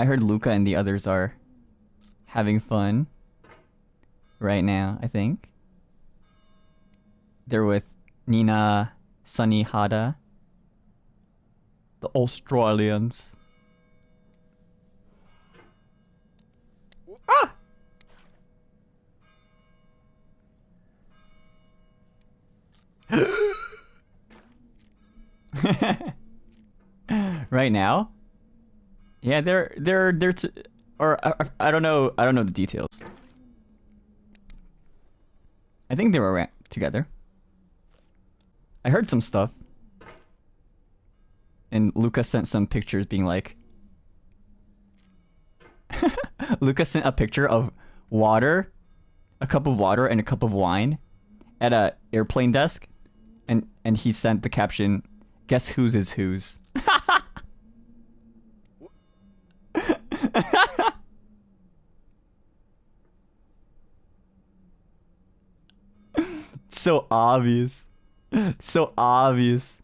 I heard Luca and the others are having fun right now, I think. They're with Nina, Sunny, Hada. The Australians. Ah! Right now? Yeah, I don't know the details. I think they were together. I heard some stuff. And Luca sent some pictures being like Luca sent a picture of water, a cup of water and a cup of wine at a airplane desk, and he sent the caption, "Guess whose is whose." So obvious. So obvious.